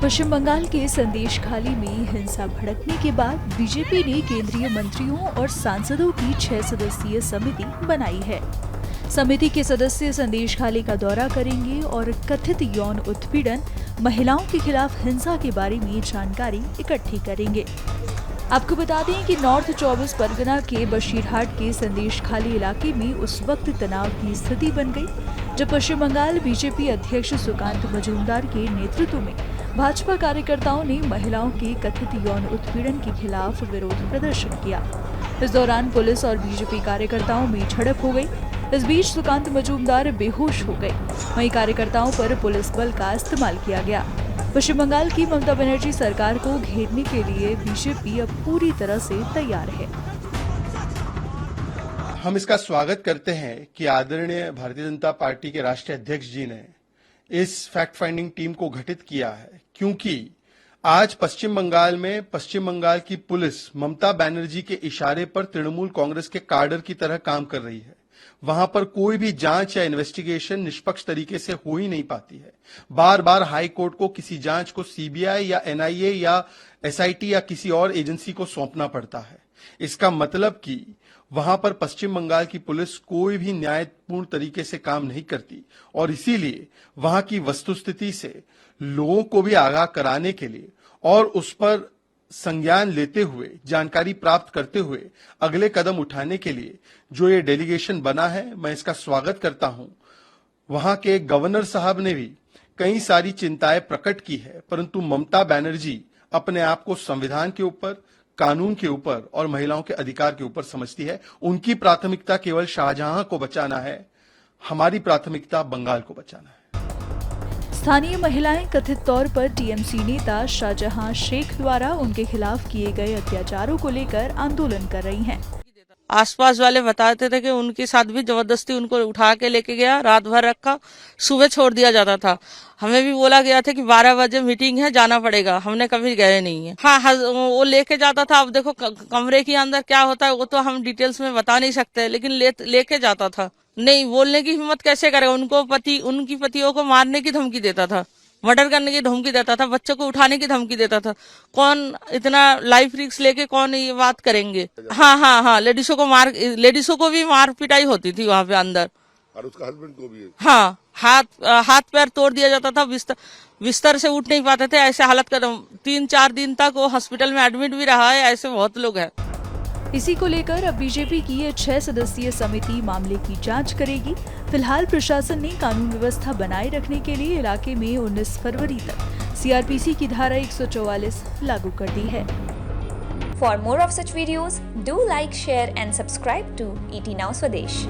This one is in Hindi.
पश्चिम बंगाल के संदेशखाली में हिंसा भड़कने के बाद बीजेपी ने केंद्रीय मंत्रियों और सांसदों की 6 सदस्यीय समिति बनाई है। समिति के सदस्य संदेशखाली का दौरा करेंगे और कथित यौन उत्पीड़न, महिलाओं के खिलाफ हिंसा के बारे में जानकारी इकट्ठी करेंगे। आपको बता दें कि नॉर्थ 24 परगना के बशीरहाट के संदेशखाली इलाके में उस वक्त तनाव की स्थिति बन गई जब पश्चिम बंगाल बीजेपी अध्यक्ष सुकांत मजूमदार के नेतृत्व में भाजपा कार्यकर्ताओं ने महिलाओं के कथित यौन उत्पीड़न के खिलाफ विरोध प्रदर्शन किया। इस दौरान पुलिस और बीजेपी कार्यकर्ताओं में झड़प हो गई। इस बीच सुकांत मजूमदार बेहोश हो गए। वहीं कार्यकर्ताओं पर पुलिस बल का इस्तेमाल किया गया। पश्चिम बंगाल की ममता बनर्जी सरकार को घेरने के लिए बीजेपी अब पूरी तरह से तैयार है। हम इसका स्वागत करते हैं कि आदरणीय भारतीय जनता पार्टी के राष्ट्रीय अध्यक्ष जी ने इस फैक्ट फाइंडिंग टीम को गठित किया है, क्योंकि आज पश्चिम बंगाल की पुलिस ममता बनर्जी के इशारे पर तृणमूल कांग्रेस के काडर की तरह काम कर रही है। वहां पर कोई भी जांच या इन्वेस्टिगेशन निष्पक्ष तरीके से हो ही नहीं पाती है। बार बार हाई कोर्ट को किसी जांच को सीबीआई या एनआईए या एसआईटी या किसी और एजेंसी को सौंपना पड़ता है। इसका मतलब कि वहां पर पश्चिम बंगाल की पुलिस कोई भी न्यायपूर्ण तरीके से काम नहीं करती और इसीलिए वहां की वस्तुस्थिति से लोगों को भी आगाह कराने के लिए और उस पर संज्ञान लेते हुए, जानकारी प्राप्त करते हुए अगले कदम उठाने के लिए जो ये डेलीगेशन बना है, मैं इसका स्वागत करता हूं। वहां के गवर्नर साहब ने भी कई सारी चिंताएं प्रकट की है, परंतु ममता बनर्जी अपने आप को संविधान के ऊपर, कानून के ऊपर और महिलाओं के अधिकार के ऊपर समझती है। उनकी प्राथमिकता केवल शाहजहां को बचाना है, हमारी प्राथमिकता बंगाल को बचाना है। स्थानीय महिलाएं कथित तौर पर टीएमसी नेता शाहजहां शेख द्वारा उनके खिलाफ किए गए अत्याचारों को लेकर आंदोलन कर रही हैं। आसपास वाले बताते थे कि उनके साथ भी जबरदस्ती उनको उठा के लेके गया, रात भर रखा, सुबह छोड़ दिया जाता था। हमें भी बोला गया था कि 12 बजे मीटिंग है, जाना पड़ेगा। हमने कभी गए नहीं है। हाँ, वो लेके जाता था। अब देखो कमरे के अंदर क्या होता है वो तो हम डिटेल्स में बता नहीं सकते, लेकिन लेके जाता था। नहीं बोलने की हिम्मत कैसे करेगा? उनकी पतियों को मारने की धमकी देता था, मर्डर करने की धमकी देता था, बच्चों को उठाने की धमकी देता था। कौन इतना लाइफ रिस्क लेके कौन ये बात करेंगे? हाँ, लेडीजों को भी मार पिटाई होती थी वहां पे अंदर, और उसका हस्बैंड को भी। हाँ, हाथ पैर तोड़ दिया जाता था, बिस्तर से उठ नहीं पाते थे। ऐसे हालत का 3-4 दिन तक वो हॉस्पिटल में एडमिट भी रहा है। ऐसे बहुत लोग हैं। इसी को लेकर अब बीजेपी की ये 6 सदस्यीय समिति मामले की जांच करेगी। फिलहाल प्रशासन ने कानून व्यवस्था बनाए रखने के लिए इलाके में 19 फरवरी तक सीआरपीसी की धारा 144 लागू कर दी है। For more of such videos, do like, share and subscribe to ET Now Swadesh.